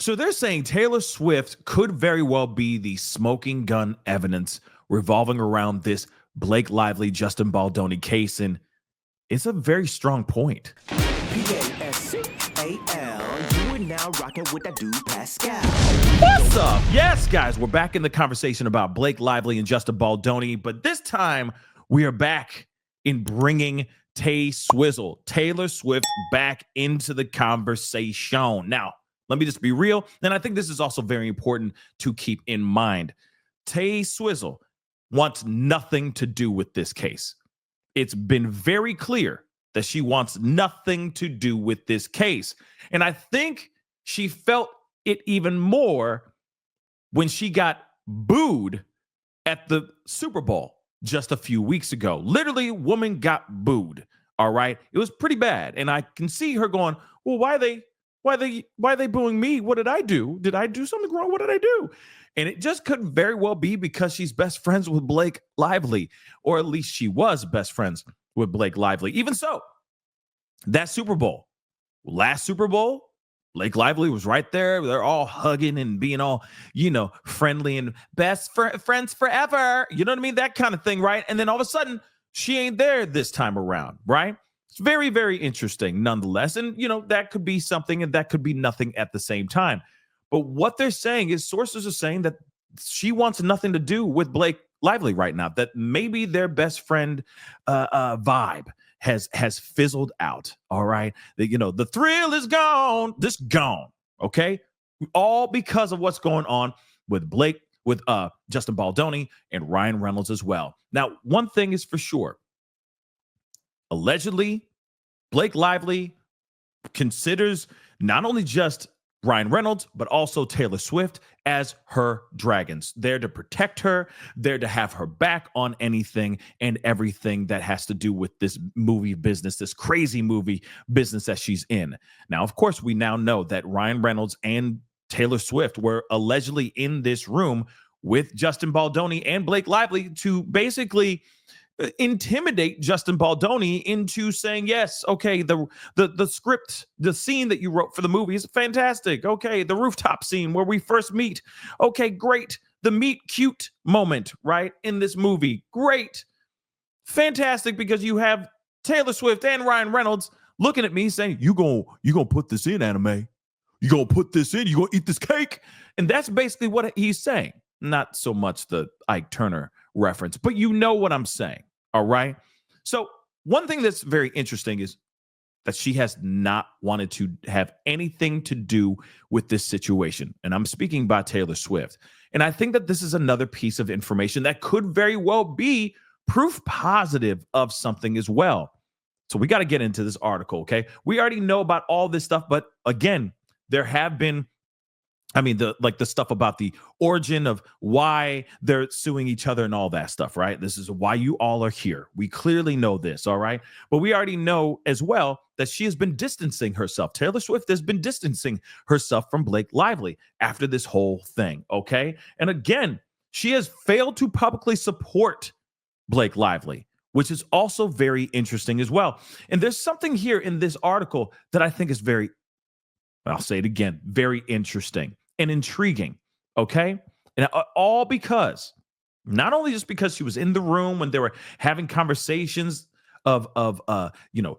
So they're saying Taylor Swift could very well be the smoking gun evidence revolving around this Blake Lively, Justin Baldoni case. And it's a very strong point. Pascal, you are now rocking with that dude Pascal. What's up? Yes, guys, we're back in the conversation about Blake Lively and Justin Baldoni, but this time we are back in bringing Taylor Swift back into the conversation. Now, let me just be real, and I think this is also very important to keep in mind. Tay Swizzle wants nothing to do with this case. It's been very clear that she wants nothing to do with this case. And I think she felt it even more when she got booed at the Super Bowl just a few weeks ago. Literally, a woman got booed. All right. It was pretty bad. And I can see her going, well, why are they booing me? What did I do? Did I do something wrong? What did I do? And it just could very well be because she's best friends with Blake Lively, or at least she was best friends with Blake Lively. Even so, that Super Bowl, last Super Bowl, Blake Lively was right there. They're all hugging and being all, friendly and friends forever. You know what I mean? That kind of thing, right? And then all of a sudden, she ain't there this time around, right? It's very, very interesting nonetheless. And, that could be something and that could be nothing at the same time. But what they're saying is sources are saying that she wants nothing to do with Blake Lively right now, that maybe their best friend vibe has fizzled out. All right. The thrill is gone. Just gone. Okay. All because of what's going on with Justin Baldoni and Ryan Reynolds as well. Now, one thing is for sure. Allegedly, Blake Lively considers not only just Ryan Reynolds, but also Taylor Swift as her dragons. There to protect her, there to have her back on anything and everything that has to do with this movie business, this crazy movie business that she's in. Now, of course, we now know that Ryan Reynolds and Taylor Swift were allegedly in this room with Justin Baldoni and Blake Lively to basically intimidate Justin Baldoni into saying, yes, okay, the script, the scene that you wrote for the movie is fantastic. Okay, the rooftop scene where we first meet. Okay, great. The meet cute moment, right, in this movie. Great. Fantastic, because you have Taylor Swift and Ryan Reynolds looking at me saying, you gonna put this in, anime. You gonna put this in, you gonna eat this cake. And that's basically what he's saying. Not so much the Ike Turner reference, but you know what I'm saying. All right. So one thing that's very interesting is that she has not wanted to have anything to do with this situation. And I'm speaking about Taylor Swift. And I think that this is another piece of information that could very well be proof positive of something as well. So we got to get into this article. Okay. We already know about all this stuff, but again, there have been the stuff about the origin of why they're suing each other and all that stuff, right? This is why you all are here. We clearly know this, all right? But we already know as well that she has been distancing herself. Taylor Swift has been distancing herself from Blake Lively after this whole thing, okay? And again, she has failed to publicly support Blake Lively, which is also very interesting as well. And there's something here in this article that I think is I'll say it again, very interesting and intriguing, okay? And all because, not only just because she was in the room when they were having conversations of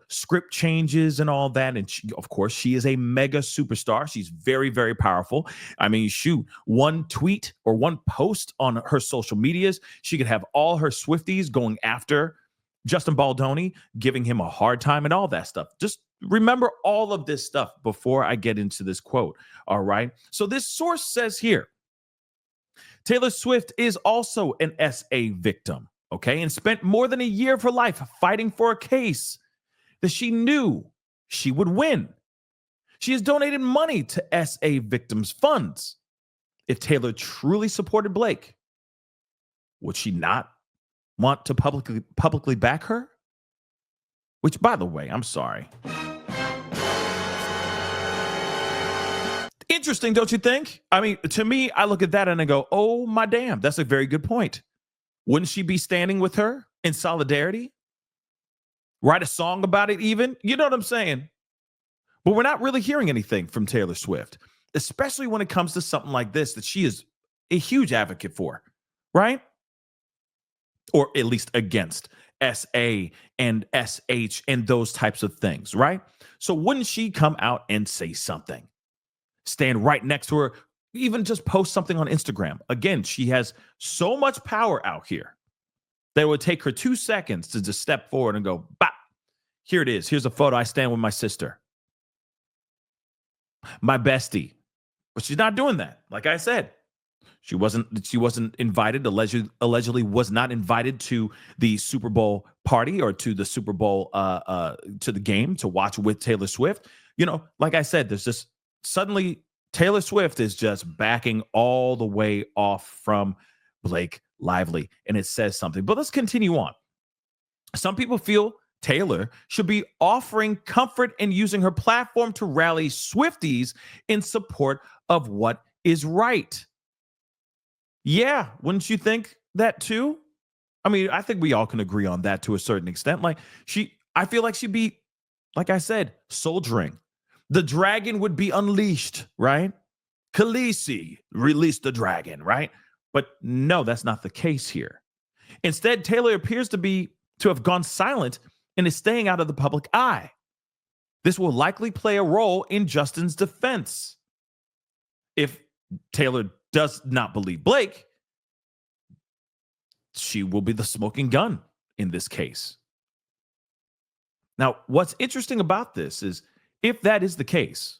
script changes and all that, and of course, she is a mega superstar. She's very, very powerful. I mean, shoot, one tweet or one post on her social medias, she could have all her Swifties going after Justin Baldoni, giving him a hard time and all that stuff. Just remember all of this stuff before I get into this quote, all right? So this source says here, Taylor Swift is also an SA victim, okay, and spent more than a year of her life fighting for a case that she knew she would win. She has donated money to SA victims' funds. If Taylor truly supported Blake, would she not want to publicly back her? Which, by the way, I'm sorry. Interesting, don't you think? I mean, to me, I look at that and I go, oh, my damn, that's a very good point. Wouldn't she be standing with her in solidarity? Write a song about it even? You know what I'm saying? But we're not really hearing anything from Taylor Swift. especially when it comes to something like this that she is a huge advocate for, right? Or at least against SA and SH and those types of things, right? So wouldn't she come out and say something? Stand right next to her, even just post something on Instagram. Again, she has so much power out here that it would take her 2 seconds to just step forward and go, bah, here it is. Here's a photo. I stand with my sister, my bestie. But she's not doing that. Like I said, she wasn't invited, allegedly was not invited to the Super Bowl party or to the Super Bowl to the game to watch with Taylor Swift. You know, like I said, there's just suddenly Taylor Swift is just backing all the way off from Blake Lively, and it says something. But let's continue on. Some people feel Taylor should be offering comfort and using her platform to rally Swifties in support of what is right. Yeah, wouldn't you think that too? I mean, I think we all can agree on that to a certain extent. I feel like she'd be, like I said, soldiering. The dragon would be unleashed, right? Khaleesi, release the dragon, right? But no, that's not the case here. Instead, Taylor appears to have gone silent and is staying out of the public eye. This will likely play a role in Justin's defense. If Taylor does not believe Blake, she will be the smoking gun in this case. Now, what's interesting about this is if that is the case,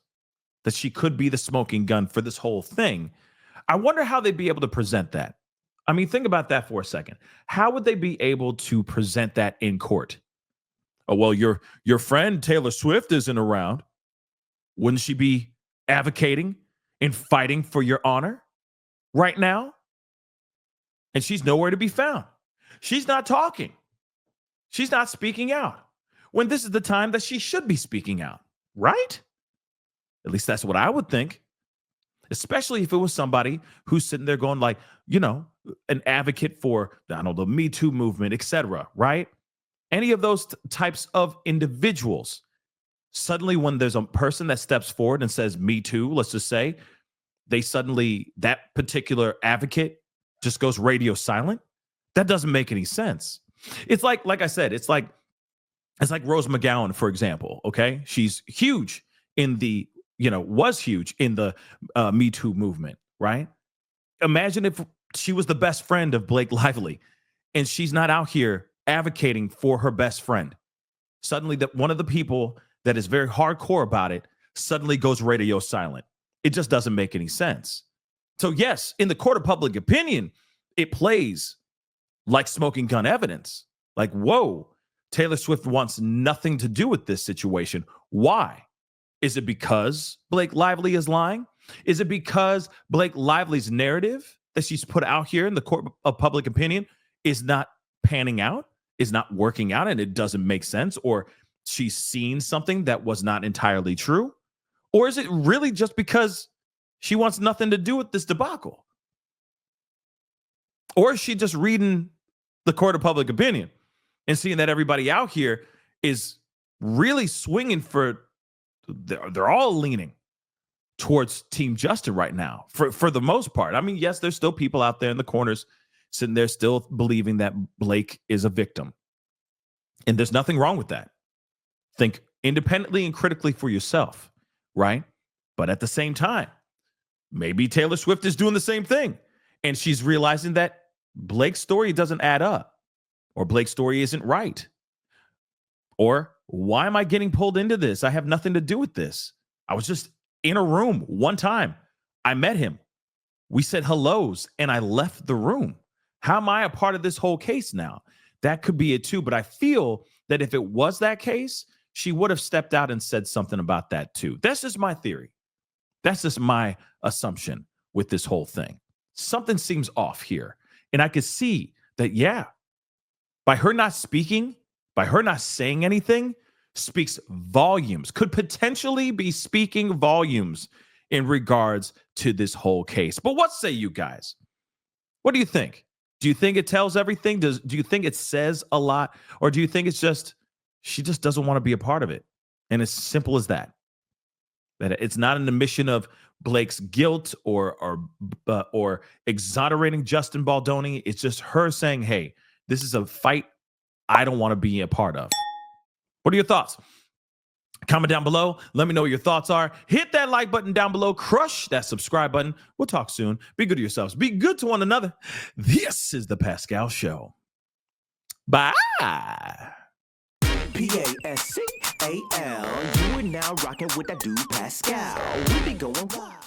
that she could be the smoking gun for this whole thing, I wonder how they'd be able to present that. I mean, think about that for a second. How would they be able to present that in court? Oh, well, your friend Taylor Swift isn't around. Wouldn't she be advocating and fighting for your honor right now? And she's nowhere to be found. She's not talking. She's not speaking out when this is the time that she should be speaking out, right? At least that's what I would think, especially if it was somebody who's sitting there going like, you know, an advocate for, I don't know, the Me Too movement, etc., right? Any of those types of individuals. Suddenly, when there's a person that steps forward and says Me Too, let's just say, that particular advocate just goes radio silent. That doesn't make any sense. It's like I said, it's like Rose McGowan, for example. Okay, she's huge in the, was huge in the Me Too movement, right? Imagine if she was the best friend of Blake Lively and she's not out here advocating for her best friend. Suddenly, that one of the people that is very hardcore about it suddenly goes radio silent. It just doesn't make any sense. So yes, in the court of public opinion, it plays like smoking gun evidence. Like, whoa, Taylor Swift wants nothing to do with this situation. Why? Is it because Blake Lively is lying? Is it because Blake Lively's narrative that she's put out here in the court of public opinion is not panning out, is not working out, and it doesn't make sense? Or she's seen something that was not entirely true? Or is it really just because she wants nothing to do with this debacle? Or is she just reading the court of public opinion and seeing that everybody out here is really swinging for, they're all leaning towards Team Justin right now for the most part? I mean, yes, there's still people out there in the corners sitting there still believing that Blake is a victim. And there's nothing wrong with that. Think independently and critically for yourself, right? But at the same time, maybe Taylor Swift is doing the same thing. And she's realizing that Blake's story doesn't add up, or Blake's story isn't right. Or why am I getting pulled into this? I have nothing to do with this. I was just in a room one time. I met him. We said hellos and I left the room. How am I a part of this whole case now? That could be it too. But I feel that if it was that case, she would have stepped out and said something about that too. That's just my theory. That's just my assumption with this whole thing. Something seems off here. And I could see that, yeah, by her not speaking, by her not saying anything, speaks volumes, could potentially be speaking volumes in regards to this whole case. But what say you guys? What do you think? Do you think it tells everything? Do you think it says a lot? Or do you think it's just, she just doesn't want to be a part of it? And it's simple as that. That it's not an admission of Blake's guilt or exonerating Justin Baldoni. It's just her saying, hey, this is a fight I don't want to be a part of. What are your thoughts? Comment down below. Let me know what your thoughts are. Hit that like button down below. Crush that subscribe button. We'll talk soon. Be good to yourselves. Be good to one another. This is the Pascal Show. Bye. Pascal. You are now rocking with that dude Pascal. We be going wild.